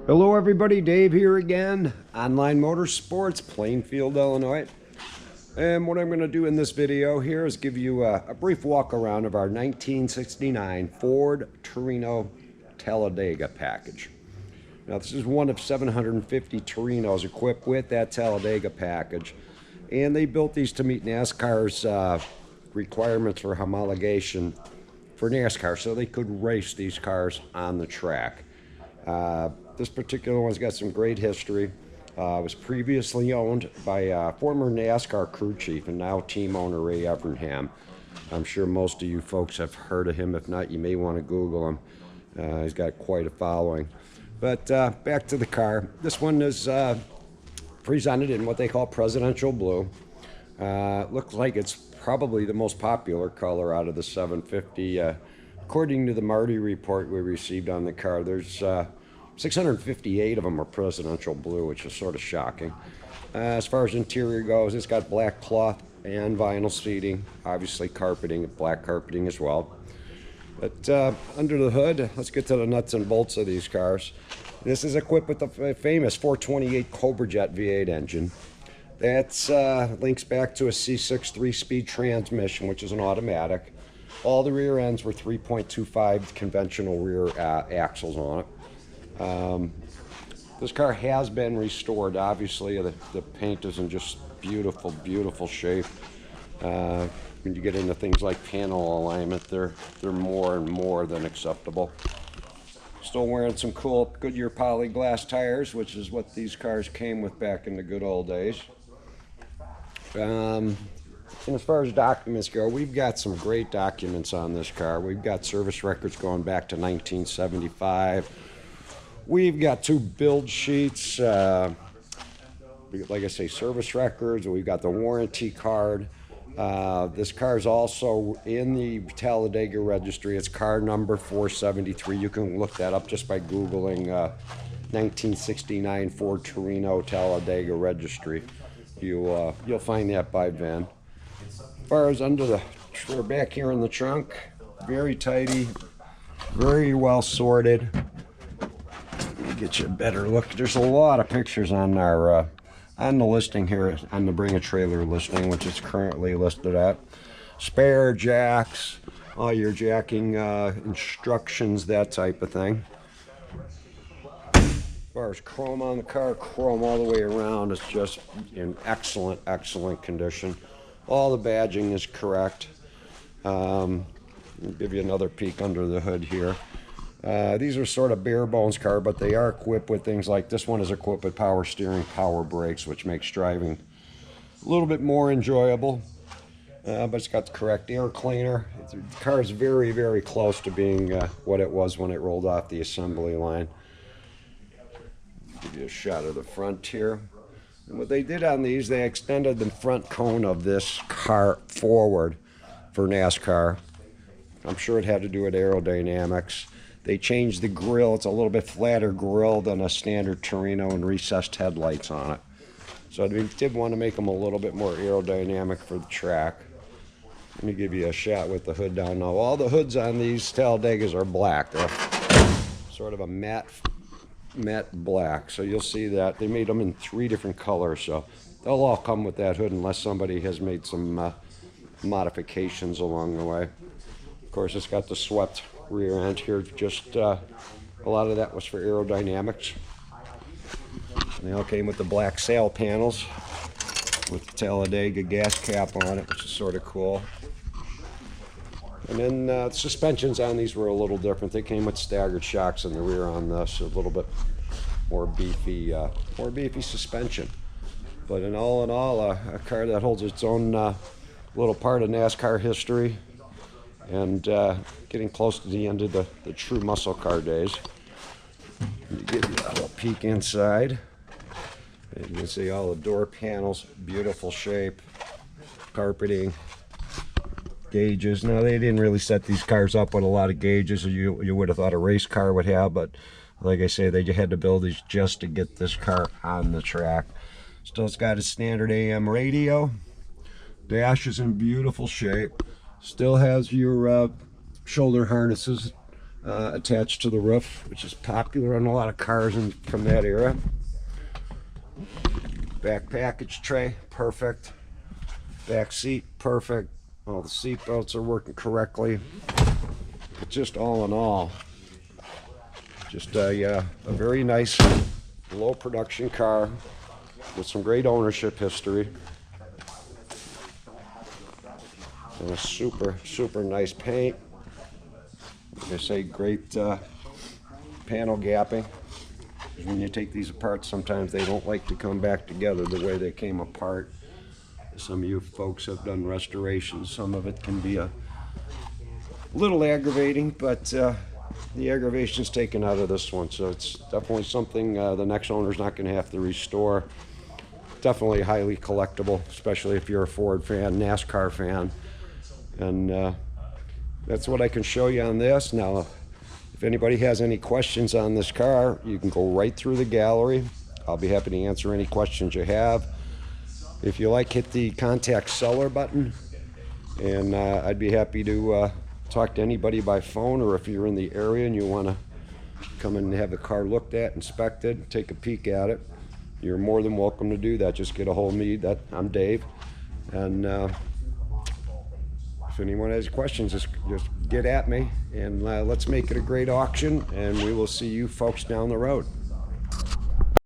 Hello everybody, Dave here again, Online Motorsports, Plainfield, Illinois. And what I'm going to do in this video here is give you a brief walk around of our 1969 Ford Torino Talladega package. Now this is one of 750 Torinos equipped with that Talladega package. And they built these to meet NASCAR's requirements for homologation for NASCAR, so they could race these cars on the track. This particular one's got some great history. It was previously owned by former NASCAR crew chief and now team owner Ray Evernham. I'm sure most of you folks have heard of him. If not, you may want to Google him. He's got quite a following. But back to the car. This one is presented in what they call presidential blue. Looks like it's probably the most popular color out of the 750. According to the Marty report we received on the car, there's 658 of them are presidential blue, which is sort of shocking. As far as interior goes, it's got black cloth and vinyl seating, obviously carpeting, black carpeting as well. But under the hood, let's get to the nuts and bolts of these cars. This is equipped with the famous 428 Cobra Jet V8 engine. That links back to a C6 3-speed transmission, which is an automatic. All the rear ends were 3.25 conventional rear axles on it. This car has been restored. Obviously, the paint is in just beautiful, beautiful shape. When you get into things like panel alignment, they're more and more than acceptable. Still wearing some cool Goodyear polyglass tires, which is what these cars came with back in the good old days. And as far as documents go, we've got some great documents on this car. We've got service records going back to 1975. We've got 2 build sheets, like I say, service records. We've got the warranty card. This car is also in the Talladega registry. It's car number 473. You can look that up just by Googling 1969 Ford Torino Talladega registry. You'll find that by VIN. As far as we're back here in the trunk, very tidy, very well sorted. Get you a better look. There's a lot of pictures on our on the listing here, on the Bring a Trailer listing, which is currently listed at. Spare jacks, all your jacking instructions, that type of thing. As far as chrome on the car, chrome all the way around. It's just in excellent, excellent condition. All the badging is correct. I'll give you another peek under the hood here. These are sort of bare bones car, but they are equipped with things like this one is equipped with power steering, power brakes, which makes driving a little bit more enjoyable. But it's got the correct air cleaner. The car is very, very close to being what it was when it rolled off the assembly line. Give you a shot of the front here. And what they did on these, they extended the front cone of this car forward for NASCAR. I'm sure it had to do with aerodynamics. They changed the grille. It's a little bit flatter grille than a standard Torino and recessed headlights on it. So we did want to make them a little bit more aerodynamic for the track. Let me give you a shot with the hood down now. All the hoods on these Talladegas are black. They're sort of a matte black. So you'll see that they made them in 3 different colors. So they'll all come with that hood unless somebody has made some modifications along the way. Of course, it's got the swept rear end here. Just a lot of that was for aerodynamics. And they all came with the black sail panels with the Talladega gas cap on it, which is sort of cool. And then the suspensions on these were a little different. They came with staggered shocks in the rear on this, a little bit more beefy suspension. But in all, a car that holds its own little part of NASCAR history, and getting close to the end of the true muscle car days. Let me give you a little peek inside. And you can see all the door panels, beautiful shape, carpeting, gauges. Now, they didn't really set these cars up with a lot of gauges you would have thought a race car would have, but like I say, they had to build these just to get this car on the track. Still, it's got a standard AM radio. Dash is in beautiful shape. Still has your shoulder harnesses attached to the roof, which is popular on a lot of cars from that era. Back package tray, perfect. Back seat, perfect. All the seat belts are working correctly. But just all in all, just a very nice, low production car with some great ownership history. And a super nice paint. Like I say, great panel gapping. When you take these apart, sometimes they don't like to come back together the way they came apart. Some of you folks have done restorations. Some of it can be a little aggravating, but the aggravation's taken out of this one, so it's definitely something the next owner's not going to have to restore. Definitely highly collectible, especially if you're a Ford fan, NASCAR fan. And that's what I can show you on this. Now, if anybody has any questions on this car, you can go right through the gallery. I'll be happy to answer any questions you have. If you like, hit the contact seller button, and I'd be happy to talk to anybody by phone, or if you're in the area and you want to come in and have the car looked at, inspected, take a peek at it, you're more than welcome to do that. Just get a hold of me. I'm Dave, and if anyone has questions, just get at me, and let's make it a great auction, and we will see you folks down the road.